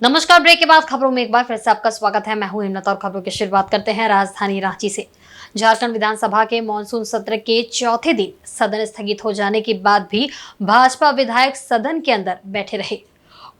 नमस्कार। ब्रेक के बाद खबरों में एक बार फिर से आपका स्वागत है। मैं हूं हिम्मत और खबरों की शुरुआत करते हैं राजधानी रांची से। झारखंड विधानसभा के मानसून सत्र के चौथे दिन सदन स्थगित हो जाने के बाद भी भाजपा विधायक सदन के अंदर बैठे रहे।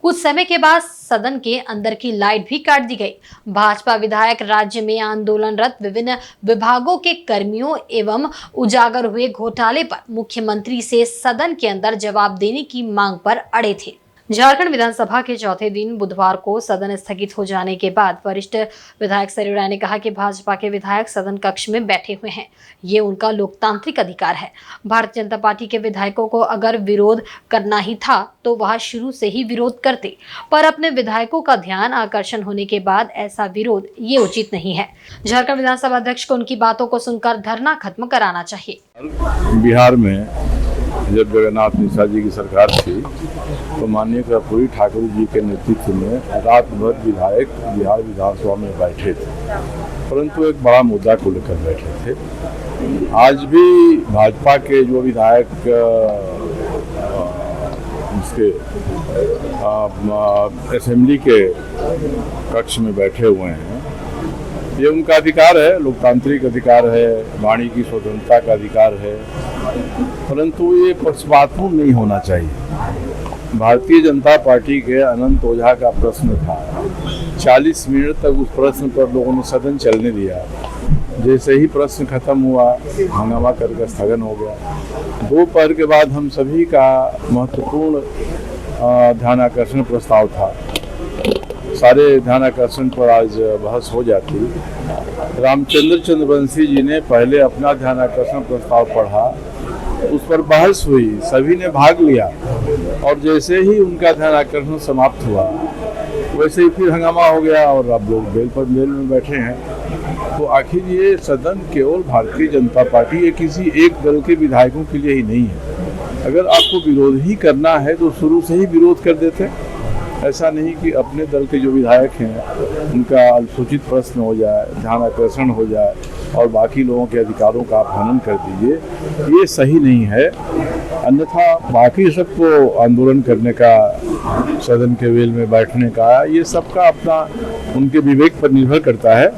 कुछ समय के बाद सदन के अंदर की लाइट भी काट दी गई। भाजपा विधायक राज्य में आंदोलनरत विभिन्न विभागों के कर्मियों एवं उजागर हुए घोटाले पर मुख्यमंत्री से सदन के अंदर जवाब देने की मांग पर अड़े थे। झारखंड विधानसभा के चौथे दिन बुधवार को सदन स्थगित हो जाने के बाद वरिष्ठ विधायक सरयू राय ने कहा कि भाजपा के विधायक सदन कक्ष में बैठे हुए हैं, ये उनका लोकतांत्रिक अधिकार है। भारतीय जनता पार्टी के विधायकों को अगर विरोध करना ही था तो वह शुरू से ही विरोध करते, पर अपने विधायकों का ध्यान आकर्षण होने के बाद ऐसा विरोध ये उचित नहीं है। झारखंड विधानसभा अध्यक्ष को उनकी बातों को सुनकर धरना खत्म कराना चाहिए। बिहार में जब जगन्नाथ मिश्रा जी की सरकार थी तो माननीय कर्पूरी ठाकुर जी के नेतृत्व में रात भर विधायक बिहार विधानसभा में बैठे थे, परंतु एक बड़ा मुद्दा को लेकर बैठे थे। आज भी भाजपा के जो विधायक इसके असेंबली के कक्ष में बैठे हुए हैं, ये उनका अधिकार है, लोकतांत्रिक अधिकार है, वाणी की स्वतंत्रता का अधिकार है, परंतु ये पक्षपातपूर्ण नहीं होना चाहिए। भारतीय जनता पार्टी के अनंत ओझा का प्रश्न था, 40 मिनट तक उस प्रश्न पर लोगों ने सदन चलने दिया। जैसे ही प्रश्न खत्म हुआ, हंगामा करके स्थगन हो गया। दोपहर के बाद हम सभी का महत्वपूर्ण ध्यानाकर्षण प्रस्ताव था। सारे ध्यानाकर्षण पर आज बहस हो जाती। रामचंद्र चंद्रवंशी जी ने पहले अपना ध्यानाकर्षण प्रस्ताव पढ़ा, उस पर बहस हुई, सभी ने भाग लिया और जैसे ही उनका ध्यानाकर्षण समाप्त हुआ वैसे ही फिर हंगामा हो गया और अब लोग बेल में बैठे हैं। तो आखिर ये सदन केवल भारतीय जनता पार्टी या किसी एक दल के विधायकों के लिए ही नहीं है। अगर आपको विरोध ही करना है तो शुरू से ही विरोध कर देते। ऐसा नहीं कि अपने दल के जो विधायक हैं उनका अनुचित प्रश्न हो जाए, ध्यानाकर्षण हो जाए और बाकी लोगों के अधिकारों का आप हनन कर दीजिए, ये सही नहीं है। अन्यथा बाकी सबको आंदोलन करने का, सदन के वेल में बैठने का, ये सबका अपना उनके विवेक पर निर्भर करता है।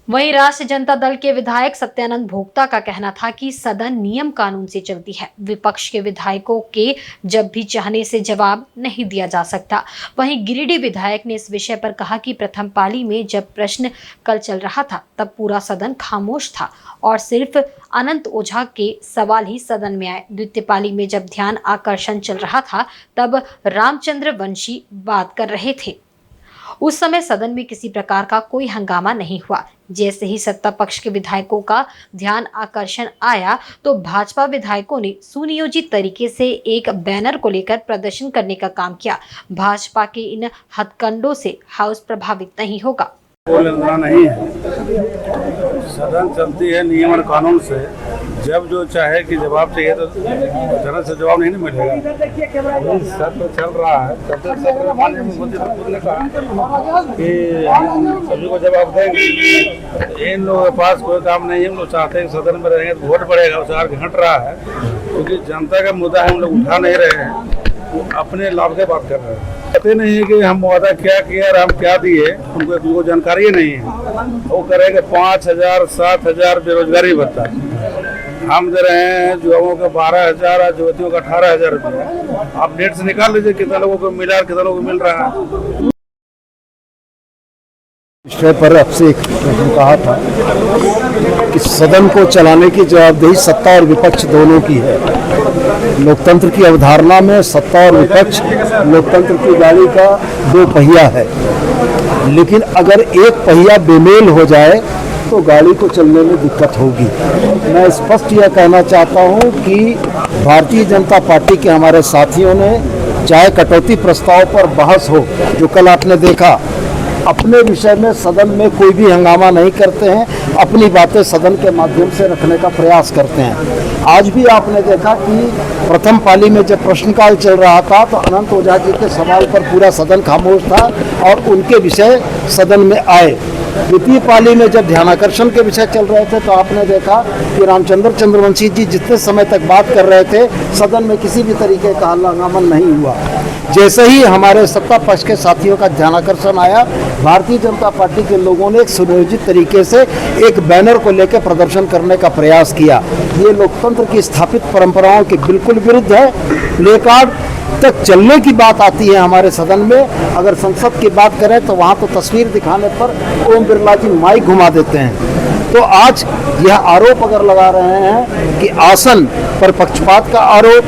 वहीं राष्ट्रीय जनता दल के विधायक सत्यानंद भोक्ता का कहना था कि सदन नियम कानून से चलती है, विपक्ष के विधायकों के जब भी चाहने से जवाब नहीं दिया जा सकता। वहीं गिरिडीह विधायक ने इस विषय पर कहा कि प्रथम पाली में जब प्रश्न कल चल रहा था तब पूरा सदन खामोश था और सिर्फ अनंत ओझा के सवाल ही सदन में आए। द्वितीय पाली में जब ध्यान आकर्षण चल रहा था तब रामचंद्र वंशी बात कर रहे थे, उस समय सदन में किसी प्रकार का कोई हंगामा नहीं हुआ। जैसे ही सत्ता पक्ष के विधायकों का ध्यान आकर्षण आया तो भाजपा विधायकों ने सुनियोजित तरीके से एक बैनर को लेकर प्रदर्शन करने का काम किया। भाजपा के इन हथकंडों से हाउस प्रभावित नहीं होगा। नहीं है, सदन चलती है नियम और कानून से। जब जो चाहे कि जवाब चाहिए तो सदन से जवाब नहीं मिलेगा। सत्र चल रहा है, सत्र माननीय मुख्यमंत्री ने कहा कि हम सभी को जवाब देंगे। इन लोगों के पास कोई काम नहीं है, हम लोग चाहते हैं सदन में रहेंगे तो वोट बढ़ेगा, उसे घट रहा है क्योंकि जनता का मुद्दा हम लोग उठा नहीं रहे हैं, अपने लाभ की बात कर रहे हैं। पता नहीं है कि हम वादा क्या किया और हम क्या दिए, उनको जानकारी नहीं है। वो करेंगे 5,000 7,000 बेरोजगारी भत्ता, हम दे रहे हैं युवाओं को 12,000 और युवतियों को 18,000 रुपया। आप नेट से निकाल लीजिए कितना लोगों को मिला और कितना लोगों को मिल रहा है। विषय पर आपसे एक प्रश्न कहा था कि सदन को चलाने की जवाबदेही सत्ता और विपक्ष दोनों की है। लोकतंत्र की अवधारणा में सत्ता और विपक्ष लोकतंत्र की गाड़ी का दो पहिया है, लेकिन अगर एक पहिया बेमेल हो जाए तो गाड़ी को चलने में दिक्कत होगी। मैं स्पष्ट यह कहना चाहता हूं कि भारतीय जनता पार्टी के हमारे साथियों ने चाहे कटौती प्रस्ताव पर बहस हो, जो कल आपने देखा, अपने विषय में सदन में कोई भी हंगामा नहीं करते हैं, अपनी बातें सदन के माध्यम से रखने का प्रयास करते हैं। आज भी आपने देखा कि प्रथम पाली में जब प्रश्नकाल चल रहा था तो अनंत ओझा जी के सवाल पर पूरा सदन खामोश था और उनके विषय सदन में आए। द्वितीय पाली में जब ध्यानाकर्षण के विषय चल रहे थे तो आपने देखा कि रामचंद्र चंद्रवंशी जी जितने समय तक बात कर रहे थे सदन में किसी भी तरीके का हल्ला नहीं हुआ। जैसे ही हमारे सत्ता पक्ष के साथियों का ध्यानाकर्षण आया, भारतीय जनता पार्टी के लोगों ने एक सुनियोजित तरीके से एक बैनर को लेकर प्रदर्शन करने का प्रयास किया। ये लोकतंत्र की स्थापित परंपराओं के बिल्कुल विरुद्ध है। प्ले कार्ड तक चलने की बात आती है हमारे सदन में, अगर संसद की बात करें तो वहाँ तो तस्वीर दिखाने पर ओम बिरला जी माइक घुमा देते हैं। तो आज यह आरोप अगर लगा रहे हैं कि आसन पर पक्षपात का आरोप,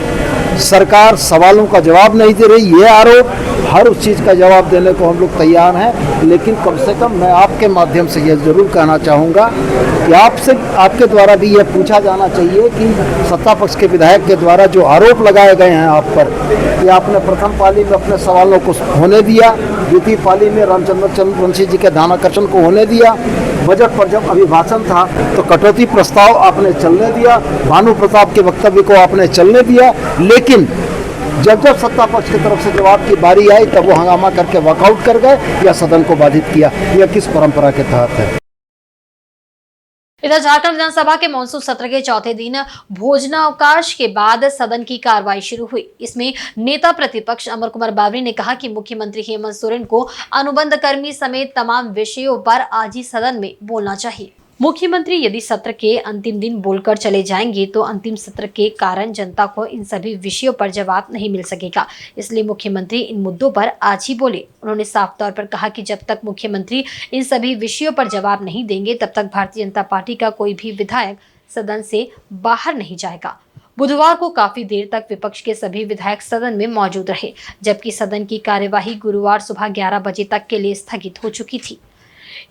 सरकार सवालों का जवाब नहीं दे रही, ये आरोप, हर उस चीज़ का जवाब देने को हम लोग तैयार हैं। लेकिन कम से कम मैं आपके माध्यम से यह ज़रूर कहना चाहूँगा कि आपके द्वारा भी यह पूछा जाना चाहिए कि सत्ता पक्ष के विधायक के द्वारा जो आरोप लगाए गए हैं आप पर, कि आपने प्रथम पाली में अपने सवालों को होने दिया, द्वितीय पाली में रामचंद्र चंद्रवंशी जी के ध्यानाकर्षण को होने दिया, बजट पर जब अभिभाषण था तो कटौती प्रस्ताव आपने चलने दिया, भानु प्रताप के वक्तव्य को आपने चलने दिया, लेकिन जब सत्ता पक्ष की तरफ से जवाब की बारी आई तब वो हंगामा करके वॉकआउट कर गए या सदन को बाधित किया। यह किस परंपरा के तहत है? इधर झारखंड विधानसभा के मानसून सत्र के चौथे दिन भोजनावकाश के बाद सदन की कार्रवाई शुरू हुई। इसमें नेता प्रतिपक्ष अमर कुमार बावरी ने कहा कि मुख्यमंत्री हेमंत सोरेन को अनुबंध कर्मी समेत तमाम विषयों पर आज ही सदन में बोलना चाहिए। मुख्यमंत्री यदि सत्र के अंतिम दिन बोलकर चले जाएंगे तो अंतिम सत्र के कारण जनता को इन सभी विषयों पर जवाब नहीं मिल सकेगा, इसलिए मुख्यमंत्री इन मुद्दों पर आज ही बोले। उन्होंने साफ तौर पर कहा कि जब तक मुख्यमंत्री इन सभी विषयों पर जवाब नहीं देंगे तब तक भारतीय जनता पार्टी का कोई भी विधायक सदन से बाहर नहीं जाएगा। बुधवार को काफी देर तक विपक्ष के सभी विधायक सदन में मौजूद रहे, जबकि सदन की कार्यवाही गुरुवार सुबह 11 बजे तक के लिए स्थगित हो चुकी थी।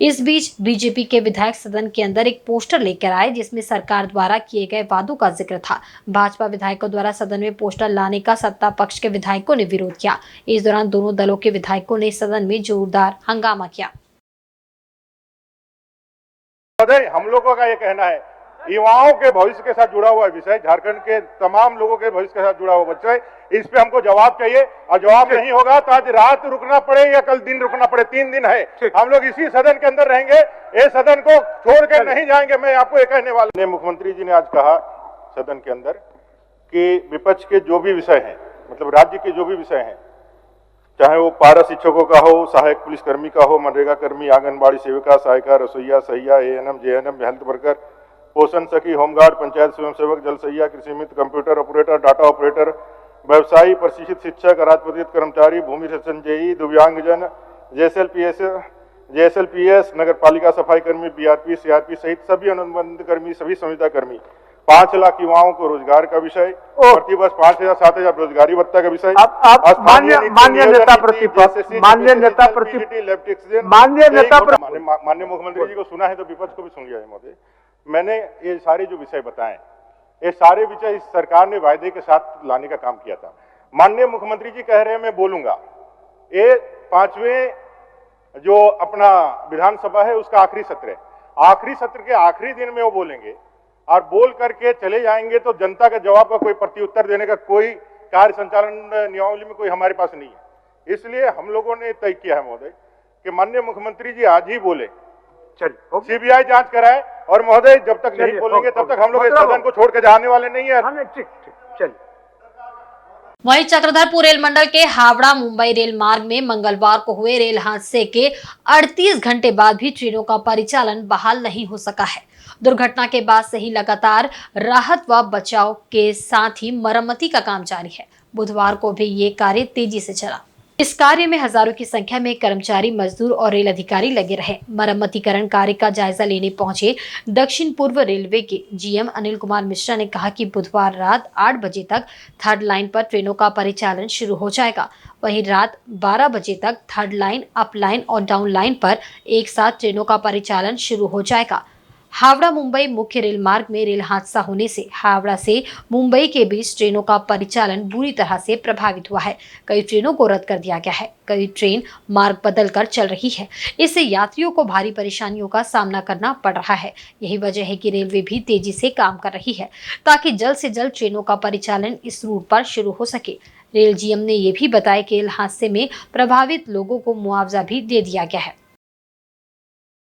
इस बीच बीजेपी के विधायक सदन के अंदर एक पोस्टर लेकर आए जिसमें सरकार द्वारा किए गए वादों का जिक्र था। भाजपा विधायकों द्वारा सदन में पोस्टर लाने का सत्ता पक्ष के विधायकों ने विरोध किया। इस दौरान दोनों दलों के विधायकों ने सदन में जोरदार हंगामा किया। हम लोगों का ये कहना है, युवाओं के भविष्य के साथ जुड़ा हुआ विषय, झारखंड के तमाम लोगों के भविष्य के साथ जुड़ा हुआ विषय, इस पे हमको जवाब चाहिए। और जवाब नहीं होगा तो आज रात रुकना पड़े या कल दिन रुकना पड़े, 3 दिन है, हम लोग इसी सदन के अंदर रहेंगे, ये सदन को छोड़ के नहीं जाएंगे। मैं आपको ये कहने वाला, मुख्यमंत्री जी ने आज कहा सदन के अंदर कि विपक्ष के जो भी विषय हैं, मतलब राज्य के जो भी विषय हैं, चाहे वो पारा शिक्षकों का हो, सहायक पुलिसकर्मी का हो, मनरेगा कर्मी, आंगनबाड़ी सेविका, सहायिका, रसोईया, सहिया, एएनएम, जेएनएम, हेल्थ वर्कर, पोषण सखी, होमगार्ड, पंचायत स्वयंसेवक, जल सहिया, कृषि मित्र, कंप्यूटर ऑपरेटर, डाटा ऑपरेटर, व्यवसायी, प्रशिक्षित शिक्षक, राजपत्रित कर्मचारी, भूमि संचयी, दिव्यांगजन, जेएसएलपीएस, नगर पालिका सफाई कर्मी, बीआरपी, सीआरपी सहित सभी अनुबंध कर्मी, सभी संविदा कर्मी, 5 लाख युवाओं को रोजगार का विषय, प्रतिवर्ष 5,000 7,000 रोजगारी भत्ता का विषय। माननीय मुख्यमंत्री जी को सुना है तो विपक्ष को भी सुन लिया है महोदय। मैंने ये सारे जो विषय बताए, ये सारे विषय इस सरकार ने वायदे के साथ लाने का काम किया था। माननीय मुख्यमंत्री जी कह रहे हैं मैं बोलूंगा, ये 5वें जो अपना विधानसभा है उसका आखिरी सत्र है, आखिरी सत्र के आखिरी दिन में वो बोलेंगे और बोल करके चले जाएंगे तो जनता के जवाब का कोई प्रत्युत्तर देने का कोई कार्य संचालन नियमावली में कोई हमारे पास नहीं है। इसलिए हम लोगों ने तय किया है महोदय कि माननीय मुख्यमंत्री जी आज ही बोले, सीबीआई जांच कराए, और महोदय जब तक नहीं बोलेंगे तब तक हम लोग इस सदन को छोड़ के जाने वाले नहीं है। वहीं चक्रधरपुर रेल मंडल के हावड़ा मुंबई रेल मार्ग में मंगलवार को हुए रेल हादसे के 38 घंटे बाद भी ट्रेनों का परिचालन बहाल नहीं हो सका है। दुर्घटना के बाद से ही लगातार राहत व बचाव के साथ ही मरम्मती का काम जारी है। बुधवार को भी ये कार्य तेजी से चला। इस कार्य में हजारों की संख्या में कर्मचारी, मजदूर और रेल अधिकारी लगे रहे। मरम्मतीकरण कार्य का जायजा लेने पहुंचे दक्षिण पूर्व रेलवे के जीएम अनिल कुमार मिश्रा ने कहा कि बुधवार रात 8 बजे तक थर्ड लाइन पर ट्रेनों का परिचालन शुरू हो जाएगा। वहीं रात 12 बजे तक थर्ड लाइन, अप लाइन और डाउन लाइन पर एक साथ ट्रेनों का परिचालन शुरू हो जाएगा। हावड़ा मुंबई मुख्य रेल मार्ग में रेल हादसा होने से हावड़ा से मुंबई के बीच ट्रेनों का परिचालन बुरी तरह से प्रभावित हुआ है। कई ट्रेनों को रद्द कर दिया गया है, कई ट्रेन मार्ग बदलकर चल रही है। इससे यात्रियों को भारी परेशानियों का सामना करना पड़ रहा है। यही वजह है कि रेलवे भी तेजी से काम कर रही है ताकि जल्द से जल्द ट्रेनों का परिचालन इस रूट पर शुरू हो सके। रेल जीएम ने यह भी बताया कि रेल हादसे में प्रभावित लोगों को मुआवजा भी दे दिया गया है।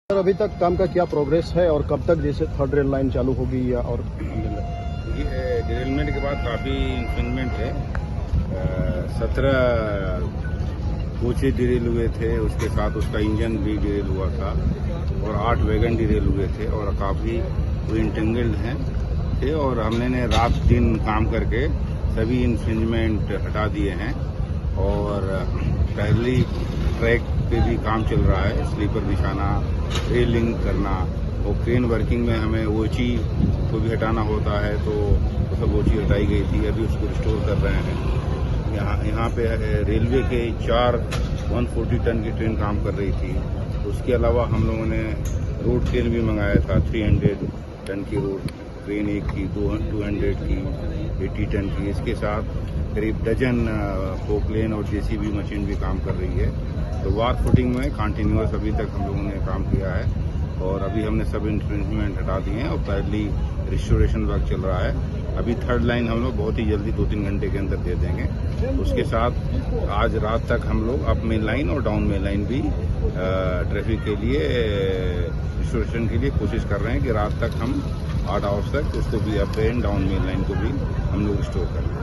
सर अभी तक काम का क्या प्रोग्रेस है और कब तक जैसे थर्ड रेल लाइन चालू होगी या और ये डिरेलमेंट के बाद काफ़ी इंफ्रिंजमेंट है। 17 कोचे डिरेल हुए थे, उसके साथ उसका इंजन भी डिरेल हुआ था और 8 वैगन डिरेल हुए थे और काफ़ी वो इंटेंगल्ड हैं थे और हमने रात दिन काम करके सभी इंफ्रिंजमेंट हटा दिए हैं और पहली ट्रैक पे भी काम चल रहा है, स्लीपर बिछाना, रेलिंग करना और क्रेन वर्किंग में हमें ओची को भी हटाना होता है तो सब ओची हटाई गई थी, अभी उसको रिस्टोर कर रहे हैं। यहाँ पे रेलवे के 4 140 टन की ट्रेन काम कर रही थी। उसके अलावा हम लोगों ने रोड ट्रेन भी मंगाया था, 300 टन की रोड ट्रेन एक की, 200 की, 80 टन की। इसके साथ करीब डजन पोकलेन और जेसीबी मशीन भी काम कर रही है। तो वार फुटिंग में कंटिन्यूअस अभी तक हम लोगों ने काम किया है और अभी हमने सब इंफ्रिंजमेंट हटा दिए हैं और पहली रिस्टोरेशन वर्क चल रहा है। अभी थर्ड लाइन हम लोग बहुत ही जल्दी 2-3 घंटे के अंदर दे देंगे। उसके साथ आज रात तक हम लोग अप मेन लाइन और डाउन मेन लाइन भी ट्रैफिक के लिए रिस्टोरेशन के लिए कोशिश कर रहे हैं कि रात तक हम 8 आवर्स तक उसको भी up and down main line को भी हम लोग रिस्टोर कर लें।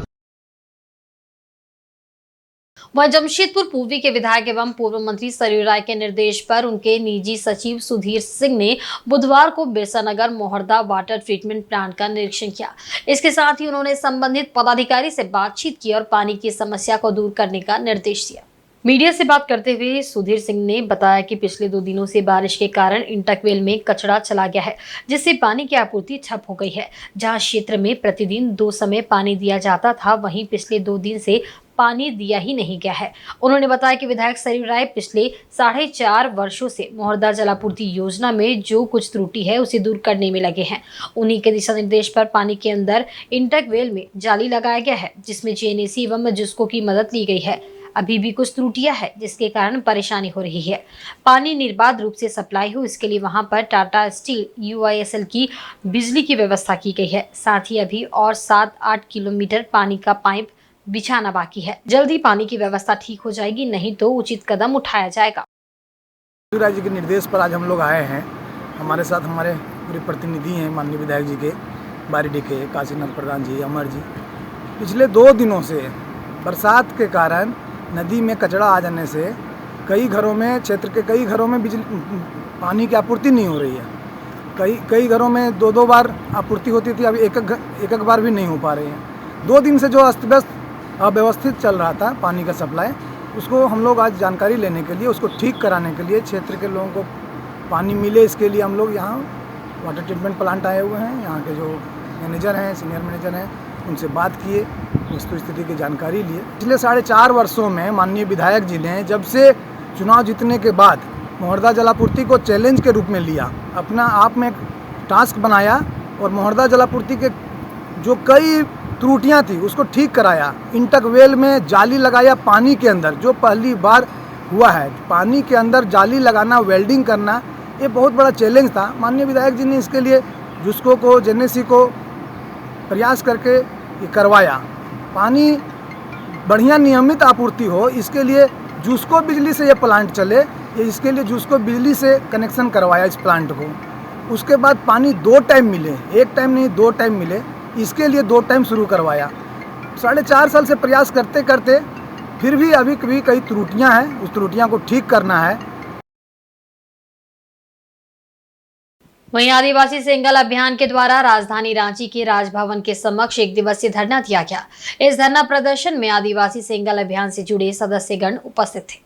वह जमशेदपुर पूर्वी के विधायक एवं पूर्व मंत्री सरयू राय के निर्देश पर उनके निजी सचिव सुधीर सिंह ने बुधवार को बिरसानगर मोहर्दा वाटर ट्रीटमेंट प्लांट का निरीक्षण किया। इसके साथ ही उन्होंने संबंधित पदाधिकारी से बातचीत की और पानी की समस्या को दूर करने का निर्देश दिया। मीडिया से बात करते हुए सुधीर सिंह ने बताया कि पिछले 2 दिनों से बारिश के कारण इंटकवेल में कचरा चला गया है, जिससे पानी की आपूर्ति ठप हो गई है। जहां क्षेत्र में प्रतिदिन 2 समय पानी दिया जाता था, वहीं पिछले 2 दिन से पानी दिया ही नहीं गया है। उन्होंने बताया कि विधायक सरयू राय पिछले 4.5 वर्षों से मोहर्दा जलापूर्ति योजना में जो कुछ त्रुटि है उसे दूर करने में लगे हैं। उन्हीं के दिशा निर्देश पर पानी के अंदर इंटकवेल में जाली लगाया गया है, जिसमें जेएनएसी एवं जिसको की मदद ली गई है। अभी भी कुछ त्रुटियां है जिसके कारण परेशानी हो रही है। पानी निर्बाध रूप से सप्लाई हो, इसके लिए वहां पर टाटा स्टील UISL की बिजली की व्यवस्था की गई है। साथ ही अभी और 7-8 किलोमीटर पानी का पाइप बिछाना बाकी है। जल्द ही पानी की व्यवस्था ठीक हो जाएगी, नहीं तो उचित कदम उठाया जाएगा। राज्य के निर्देश पर आज हम लोग आए हैं। हमारे साथ हमारे पूरे प्रतिनिधि हैं, माननीय विधायक जी के, बारीडी के, काशीनाथ प्रधान जी, अमर जी। पिछले 2 दिनों से बरसात के कारण नदी में कचरा आ जाने से कई घरों में, क्षेत्र के कई घरों में पानी की आपूर्ति नहीं हो रही है। कई घरों में 2-2 बार आपूर्ति होती थी, अभी एक बार भी नहीं हो पा रही है। 2 दिन से जो अव्यवस्थित चल रहा था पानी का सप्लाई, उसको हम लोग आज जानकारी लेने के लिए, उसको ठीक कराने के लिए, क्षेत्र के लोगों को पानी मिले, इसके लिए हम लोग यहाँ वाटर ट्रीटमेंट प्लांट आए हुए हैं। यहाँ के जो मैनेजर हैं, सीनियर मैनेजर हैं, उनसे बात किए, वस्तु स्थिति की जानकारी लिए। पिछले 4.5 वर्षों में माननीय विधायक जी ने जब से चुनाव जीतने के बाद मोहर्दा जलापूर्ति को चैलेंज के रूप में लिया, अपना आप में टास्क बनाया और मोहर्दा जलापूर्ति के जो कई त्रुटियां थी उसको ठीक कराया। इंटकवेल में जाली लगाया पानी के अंदर, जो पहली बार हुआ है। पानी के अंदर जाली लगाना, वेल्डिंग करना, ये बहुत बड़ा चैलेंज था। माननीय विधायक जी ने इसके लिए जुस्को को, जेएनएसी को प्रयास करके ये करवाया। पानी बढ़िया नियमित आपूर्ति हो, इसके लिए जुस्को बिजली से ये प्लांट चले, ये इसके लिए जुस्को बिजली से कनेक्शन करवाया इस प्लांट को। उसके बाद पानी 2 टाइम मिले, 1 टाइम नहीं 2 टाइम मिले, इसके लिए 2 टाइम शुरू करवाया। 4.5 साल से प्रयास करते करते फिर भी अभी कई त्रुटियां हैं, उस त्रुटियां को ठीक करना है। वहीं आदिवासी सेंगल अभियान के द्वारा राजधानी रांची के राजभवन के समक्ष 1 दिवसीय धरना दिया गया। इस धरना प्रदर्शन में आदिवासी सेंगल अभियान से जुड़े सदस्यगण उपस्थित थे।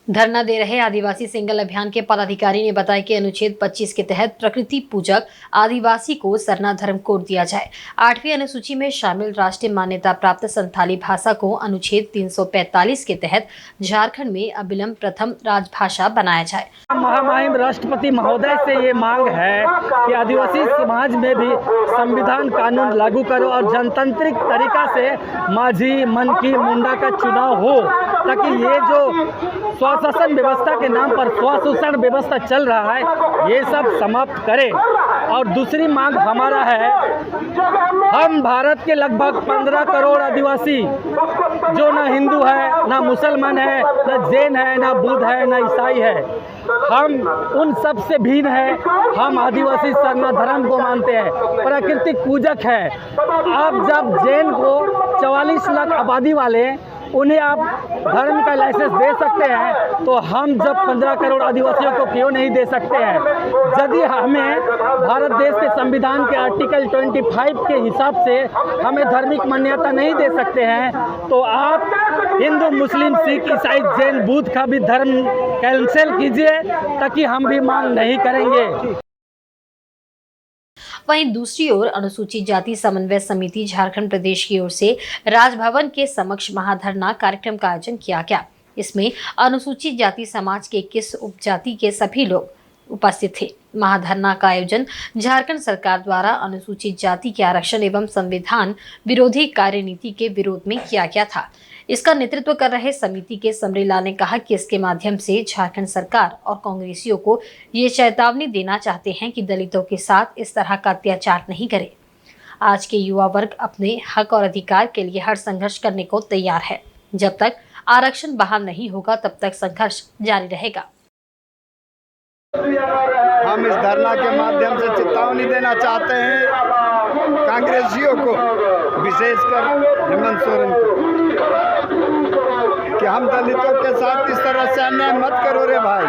धरना दे रहे आदिवासी सेंगल अभियान के पदाधिकारी ने बताया कि अनुच्छेद 25 के तहत प्रकृति पूजक आदिवासी को सरना धर्म कोड दिया जाए। 8वीं अनुसूची में शामिल राष्ट्रीय मान्यता प्राप्त संथाली भाषा को अनुच्छेद 345 के तहत झारखंड में अविलंब प्रथम राजभाषा बनाया जाए। महामहिम राष्ट्रपति महोदय से ये मांग है कि आदिवासी समाज में भी संविधान कानून लागू करो और जनतांत्रिक तरीका से माझी, मनकी, मुंडा का चुनाव हो, ताकि ये जो स्वशासन व्यवस्था के नाम पर स्वशोषण व्यवस्था चल रहा है, ये सब समाप्त करें। और दूसरी मांग हमारा है, हम भारत के लगभग 15 करोड़ आदिवासी जो ना हिंदू है, ना मुसलमान है, ना जैन है, ना बुद्ध है, ना ईसाई है, हम उन सब से भिन्न है। हम आदिवासी सरना धर्म को मानते हैं, प्राकृतिक पूजक है। आप जब जैन को 44 लाख आबादी वाले उन्हें आप धर्म का लाइसेंस दे सकते हैं, तो हम जब 15 करोड़ आदिवासियों को क्यों नहीं दे सकते हैं? यदि हमें भारत देश के संविधान के आर्टिकल 25 के हिसाब से हमें धार्मिक मान्यता नहीं दे सकते हैं, तो आप हिंदू, मुस्लिम, सिख, ईसाई, जैन, बुद्ध का भी धर्म कैंसिल कीजिए, ताकि हम भी मांग नहीं करेंगे। वहीं दूसरी ओर अनुसूचित जाति समन्वय समिति झारखंड प्रदेश की ओर से राजभवन के समक्ष महाधरना कार्यक्रम का आयोजन किया गया। इसमें अनुसूचित जाति समाज के 21 उपजाति के सभी लोग उपस्थित थे। महाधरना का आयोजन झारखंड सरकार द्वारा अनुसूचित जाति के आरक्षण एवं संविधान विरोधी कार्यनीति के विरोध में किया गया था। इसका नेतृत्व कर रहे समिति के समरीलाल ने कहा कि इसके माध्यम से झारखंड सरकार और कांग्रेसियों को ये चेतावनी देना चाहते हैं कि दलितों के साथ इस तरह का अत्याचार नहीं करे। आज के युवा वर्ग अपने हक और अधिकार के लिए हर संघर्ष करने को तैयार है। जब तक आरक्षण बहाल नहीं होगा तब तक संघर्ष जारी रहेगा। हम इस धरना के माध्यम से चेतावनी देना चाहते हैं कांग्रेसियों को, विशेषकर हेमंत सोरेन को, कि हम दलितों के साथ इस तरह से अन्याय मत करो रे भाई।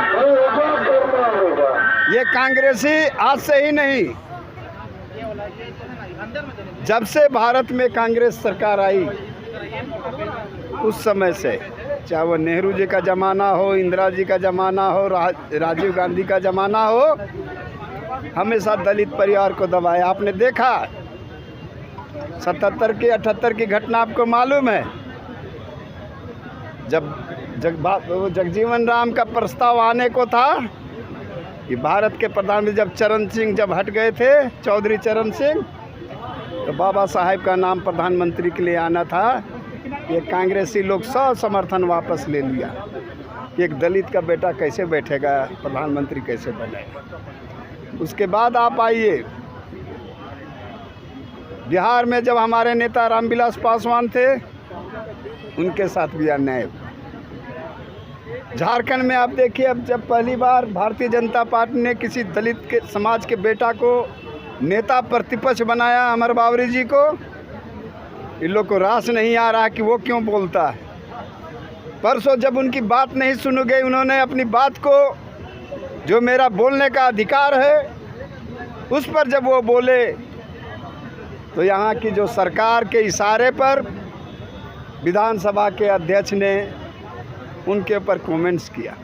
ये कांग्रेसी आज से ही नहीं, जब से भारत में कांग्रेस सरकार आई उस समय से, चाहे वो नेहरू जी का ज़माना हो, इंदिरा जी का ज़माना हो, राजीव गांधी का ज़माना हो, हमेशा दलित परिवार को दबाया। आपने देखा 77 की 78 की घटना आपको मालूम है, जब जगजीवन राम का प्रस्ताव आने को था कि भारत के प्रधानमंत्री जब चरण सिंह जब हट गए थे, चौधरी चरण सिंह, तो बाबा साहेब का नाम प्रधानमंत्री के लिए आना था। ये कांग्रेसी लोग सब समर्थन वापस ले लिया कि एक दलित का बेटा कैसे बैठेगा, प्रधानमंत्री कैसे बनेगा। उसके बाद आप आइए बिहार में, जब हमारे नेता रामविलास पासवान थे, उनके साथ भी अन्याय हुआ। झारखंड में आप देखिए, अब जब पहली बार भारतीय जनता पार्टी ने किसी दलित के समाज के बेटा को नेता प्रतिपक्ष बनाया, अमर बावरी जी को, इन लोग को रास नहीं आ रहा कि वो क्यों बोलता है। परसों जब उनकी बात नहीं सुनी गई, उन्होंने अपनी बात को, जो मेरा बोलने का अधिकार है, उस पर जब वो बोले, तो यहाँ की जो सरकार के इशारे पर विधानसभा के अध्यक्ष ने उनके ऊपर कमेंट्स किया।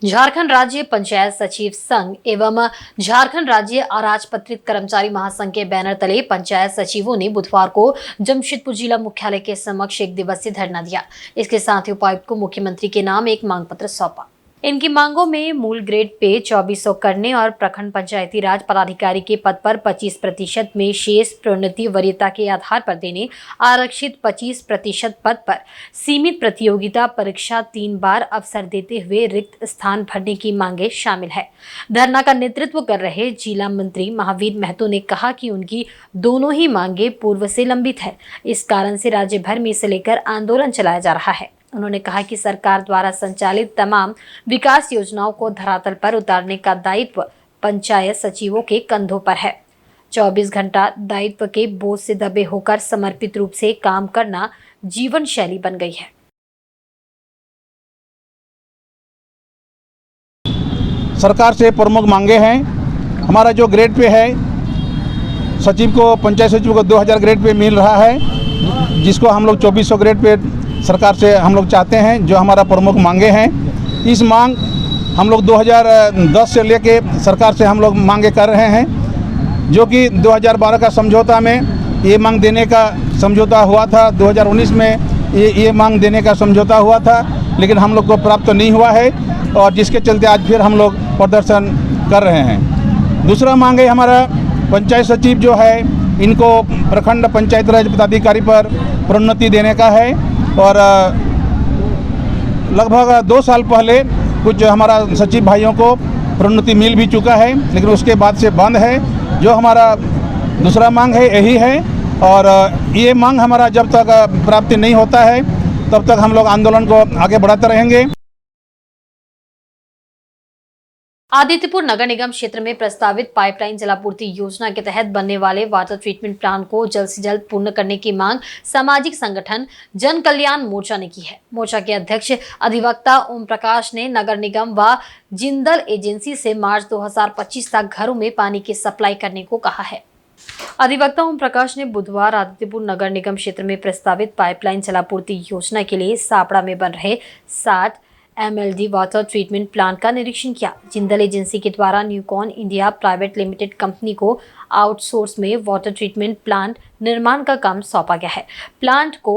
झारखंड राज्य पंचायत सचिव संघ एवं झारखंड राज्य अराजपत्रित कर्मचारी महासंघ के बैनर तले पंचायत सचिवों ने बुधवार को जमशेदपुर जिला मुख्यालय के समक्ष 1 दिवसीय धरना दिया। इसके साथ ही उपायुक्त को मुख्यमंत्री के नाम एक मांग पत्र सौंपा। इनकी मांगों में मूल ग्रेड पे 2400 करने और प्रखंड पंचायती राज पदाधिकारी के पद पर 25% में शेष प्रोन्नति वरीयता के आधार पर देने, आरक्षित 25% पद पर सीमित प्रतियोगिता परीक्षा 3 बार अवसर देते हुए रिक्त स्थान भरने की मांगे शामिल है। धरना का नेतृत्व कर रहे जिला मंत्री महावीर महतो ने कहा कि उनकी दोनों ही मांगे पूर्व से लंबित है। इस कारण से राज्य भर में इसे लेकर आंदोलन चलाया जा रहा है। उन्होंने कहा कि सरकार द्वारा संचालित तमाम विकास योजनाओं को धरातल पर उतारने का दायित्व पंचायत सचिवों के कंधों पर है। 24 घंटा दायित्व के बोझ से दबे होकर समर्पित रूप से काम करना जीवन शैली बन गई है। सरकार से प्रमुख मांगे हैं। हमारा जो ग्रेड पे है, सचिव को, पंचायत सचिव को 2000 ग्रेड पे मिल रहा है, जिसको हम लोग 2400 ग्रेड पे सरकार से हम लोग चाहते हैं, जो हमारा प्रमुख मांगे हैं। इस मांग हम लोग 2010 से लेके सरकार से हम लोग मांगे कर रहे हैं, जो कि 2012 का समझौता में ये मांग देने का समझौता हुआ था। 2019 में ये मांग देने का समझौता हुआ था, लेकिन हम लोग को प्राप्त नहीं हुआ है, और जिसके चलते आज फिर हम लोग प्रदर्शन कर रहे हैं। दूसरा मांग है हमारा पंचायत सचिव जो है, इनको प्रखंड पंचायत राज पदाधिकारी पर प्रोन्नति देने का है, और लगभग 2 साल पहले कुछ हमारा सचिव भाइयों को प्रोन्नति मिल भी चुका है, लेकिन उसके बाद से बंद है। जो हमारा दूसरा मांग है यही है, और ये मांग हमारा जब तक प्राप्ति नहीं होता है तब तक हम लोग आंदोलन को आगे बढ़ाते रहेंगे। आदित्यपुर नगर निगम क्षेत्र में प्रस्तावित पाइपलाइन जलापूर्ति योजना के तहत बनने वाले वाटर ट्रीटमेंट प्लांट को जल्द से जल्द पूर्ण करने की मांग सामाजिक संगठन जन कल्याण मोर्चा ने की है। मोर्चा के अध्यक्ष अधिवक्ता ओम प्रकाश ने नगर निगम व जिंदल एजेंसी से मार्च 2025 तक घरों में पानी की सप्लाई करने को कहा है। अधिवक्ता ओम प्रकाश ने बुधवार आदित्यपुर नगर निगम क्षेत्र में प्रस्तावित पाइपलाइन जलापूर्ति योजना के लिए सापड़ा में बन रहे 60 MLD वाटर ट्रीटमेंट प्लांट का निरीक्षण किया। जिंदल एजेंसी के द्वारा न्यूकॉन इंडिया प्राइवेट लिमिटेड कंपनी को आउटसोर्स में वाटर ट्रीटमेंट प्लांट निर्माण का काम सौंपा गया है। प्लांट को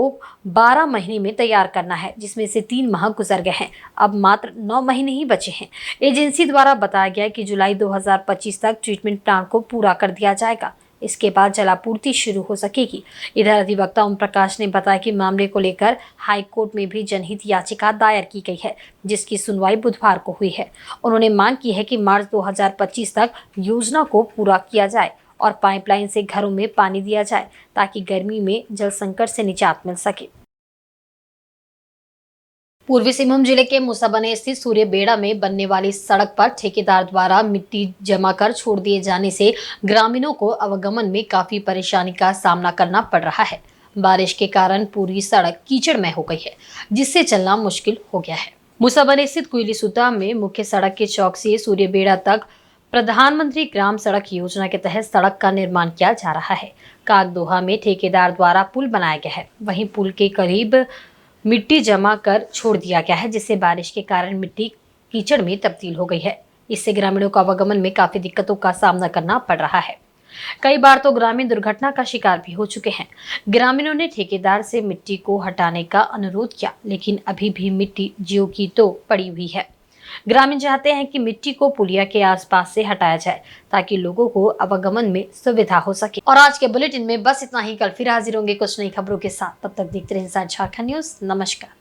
12 महीने में तैयार करना है, जिसमें से 3 माह गुजर गए हैं। अब मात्र 9 महीने ही बचे हैं। एजेंसी द्वारा बताया गया कि जुलाई 2025 तक ट्रीटमेंट प्लांट को पूरा कर दिया जाएगा। इसके बाद जलापूर्ति शुरू हो सकेगी। इधर अधिवक्ता ओम प्रकाश ने बताया कि मामले को लेकर हाई कोर्ट में भी जनहित याचिका दायर की गई है, जिसकी सुनवाई बुधवार को हुई है। उन्होंने मांग की है कि मार्च 2025 तक योजना को पूरा किया जाए और पाइपलाइन से घरों में पानी दिया जाए, ताकि गर्मी में जल संकट से निजात मिल सके। पूर्वी सिंहभूम जिले के मुसाबने स्थित सूर्यबेड़ा में बनने वाली सड़क पर ठेकेदार द्वारा मिट्टी जमा कर छोड़ दिए जाने से ग्रामीणों को आवागमन में काफी परेशानी का सामना करना पड़ रहा है। बारिश के कारण पूरी सड़क कीचड़मय हो गई है, जिससे चलना मुश्किल हो गया है। मुसाबने स्थित कुइलीसुता में मुख्य सड़क के चौक से सूर्यबेड़ा तक प्रधानमंत्री ग्राम सड़क योजना के तहत सड़क का निर्माण किया जा रहा है। कागदोहा में ठेकेदार द्वारा पुल बनाया गया है। वहीं पुल के करीब मिट्टी जमा कर छोड़ दिया गया है, जिससे बारिश के कारण मिट्टी कीचड़ में तब्दील हो गई है। इससे ग्रामीणों को आवागमन में काफी दिक्कतों का सामना करना पड़ रहा है। कई बार तो ग्रामीण दुर्घटना का शिकार भी हो चुके हैं। ग्रामीणों ने ठेकेदार से मिट्टी को हटाने का अनुरोध किया, लेकिन अभी भी मिट्टी ज्यों की त्यों पड़ी हुई है। ग्रामीण चाहते हैं कि मिट्टी को पुलिया के आसपास से हटाया जाए, ताकि लोगों को आवागमन में सुविधा हो सके। और आज के बुलेटिन में बस इतना ही। कल फिर हाजिर होंगे कुछ नई खबरों के साथ। तब तक देखते रहिए इंसाइड झारखंड न्यूज। नमस्कार।